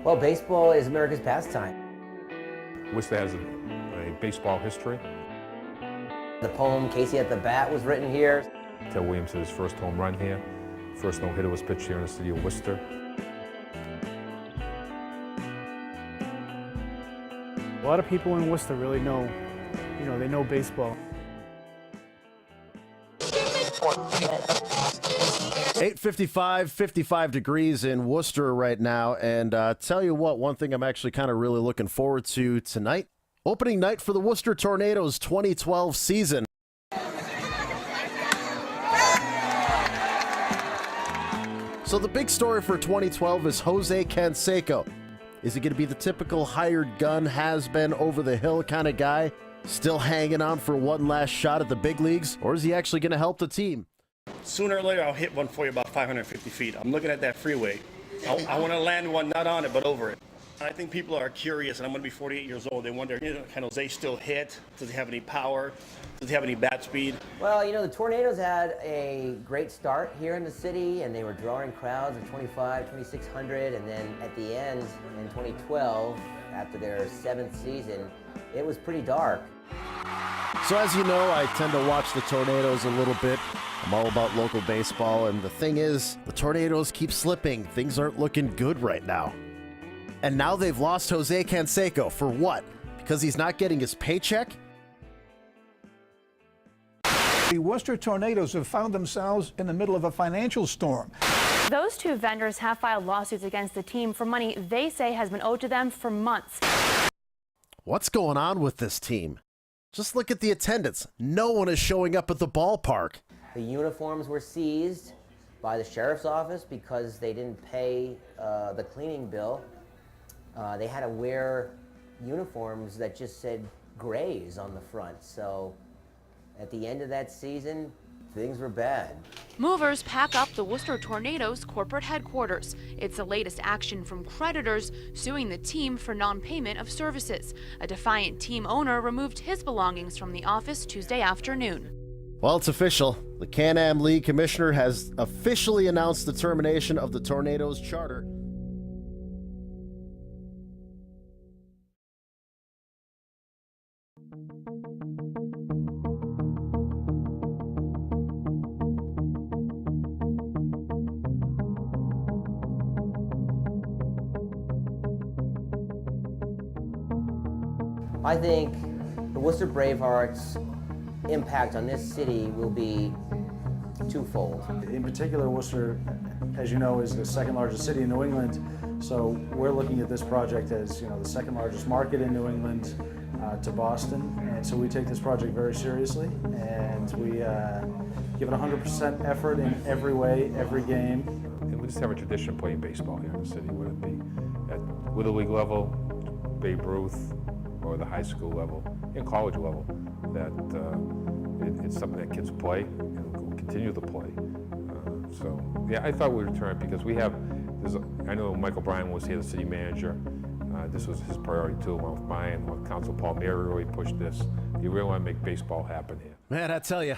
Well, baseball is America's pastime. Worcester has a baseball history. The poem Casey at the Bat was written here. Ted Williams hit his first home run here. First no-hitter was pitched here in the city of Worcester. A lot of people in Worcester really know, they know baseball. 8:55, 55 degrees in Worcester right now, and tell you what, one thing I'm actually kind of really looking forward to tonight, opening night for the Worcester Tornadoes 2012 season. So the big story for 2012 is Jose Canseco. Is he going to be the typical hired gun, has-been, over-the-hill kind of guy, still hanging on for one last shot at the big leagues, or is he actually going to help the team? Sooner or later, I'll hit one for you about 550 feet. I'm looking at that freeway. I want to land one not on it, but over it. I think people are curious, and I'm going to be 48 years old. They wonder, can Jose still hit? Does he have any power? Does he have any bat speed? Well, the Tornadoes had a great start here in the city, and they were drawing crowds of 2,600, and then at the end, in 2012, after their 7th season, it was pretty dark. So as you know, I tend to watch the Tornadoes a little bit. I'm all about local baseball, and the thing is, the Tornadoes keep slipping. Things aren't looking good right now. And now they've lost Jose Canseco. For what? Because he's not getting his paycheck? The Worcester Tornadoes have found themselves in the middle of a financial storm. Those two vendors have filed lawsuits against the team for money they say has been owed to them for months. What's going on with this team? Just look at the attendance. No one is showing up at the ballpark. The uniforms were seized by the sheriff's office because they didn't pay the cleaning bill. They had to wear uniforms that just said Grays on the front. So at the end of that season, things were bad. Movers pack up the Worcester Tornadoes corporate headquarters. It's the latest action from creditors suing the team for non-payment of services. A defiant team owner removed his belongings from the office Tuesday afternoon. Well, it's official. The Can-Am League commissioner has officially announced the termination of the Tornadoes charter. I think the Worcester Bravehearts' impact on this city will be twofold. In particular, Worcester, as you know, is the second largest city in New England. So we're looking at this project as, the second largest market in New England to Boston. And so we take this project very seriously, and we give it 100% effort in every way, every game. And we just have a tradition of playing baseball here in the city, whether it be at Little League level, Babe Ruth, or the high school level, and college level, that it's something that kids play and will continue to play. So yeah, I thought we'd return because I know Michael Bryan was here, the city manager. This was his priority too, along with Brian, with Council Paul Mary really pushed this. You really want to make baseball happen here. Man, I tell you,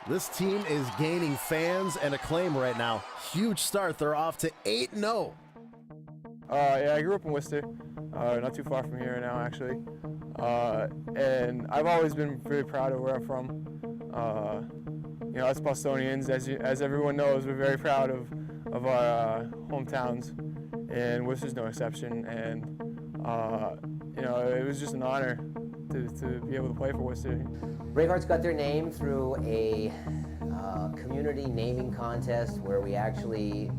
this team is gaining fans and acclaim right now. Huge start. They're off to 8-0. Yeah, I grew up in Worcester, not too far from here now, actually. And I've always been very proud of where I'm from. Us Bostonians, as everyone knows, we're very proud of our hometowns, and Worcester's no exception. And it was just an honor to be able to play for Worcester. Bravehearts got their name through a community naming contest where we actually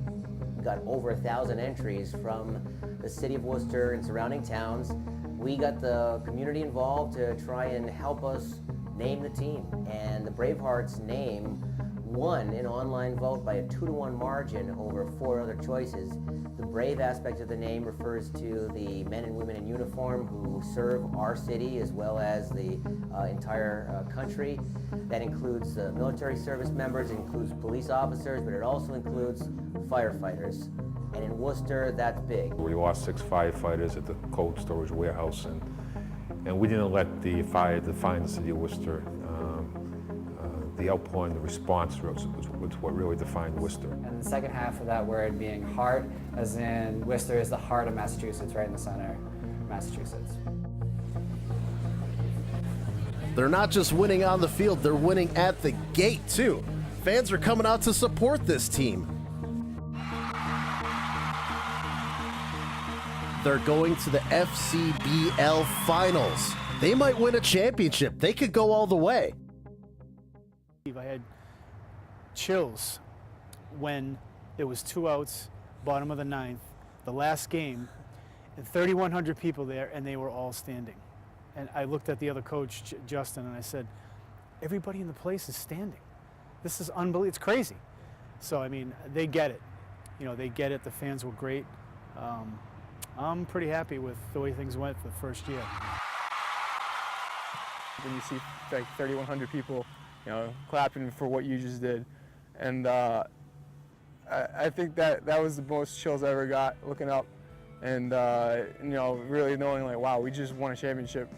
got over 1,000 entries from the city of Worcester and surrounding towns. We got the community involved to try and help us name the team. And the Bravehearts name won an online vote by a 2-to-1 margin over 4 other choices. The Brave aspect of the name refers to the men and women in uniform who serve our city as well as the entire country. That includes military service members, it includes police officers, but it also includes firefighters. And in Worcester, that's big. We lost 6 firefighters at the cold storage warehouse, and we didn't let the fire define the city of Worcester. the outpouring, the response was what really defined Worcester. And the second half of that word being heart, as in Worcester is the heart of Massachusetts, right in the center of Massachusetts. They're not just winning on the field, they're winning at the gate too. Fans are coming out to support this team. They're going to the FCBL Finals. They might win a championship. They could go all the way. I had chills when there was 2 outs, bottom of the 9th, the last game, and 3,100 people there, and they were all standing. And I looked at the other coach, Justin, and I said, everybody in the place is standing. This is unbelievable. It's crazy. So, I mean, they get it. You know, they get it. The fans were great. I'm pretty happy with the way things went for the first year. When you see like 3,100 people, you know, clapping for what you just did, and I think that was the most chills I ever got looking up, and you know, really knowing like, wow, we just won a championship.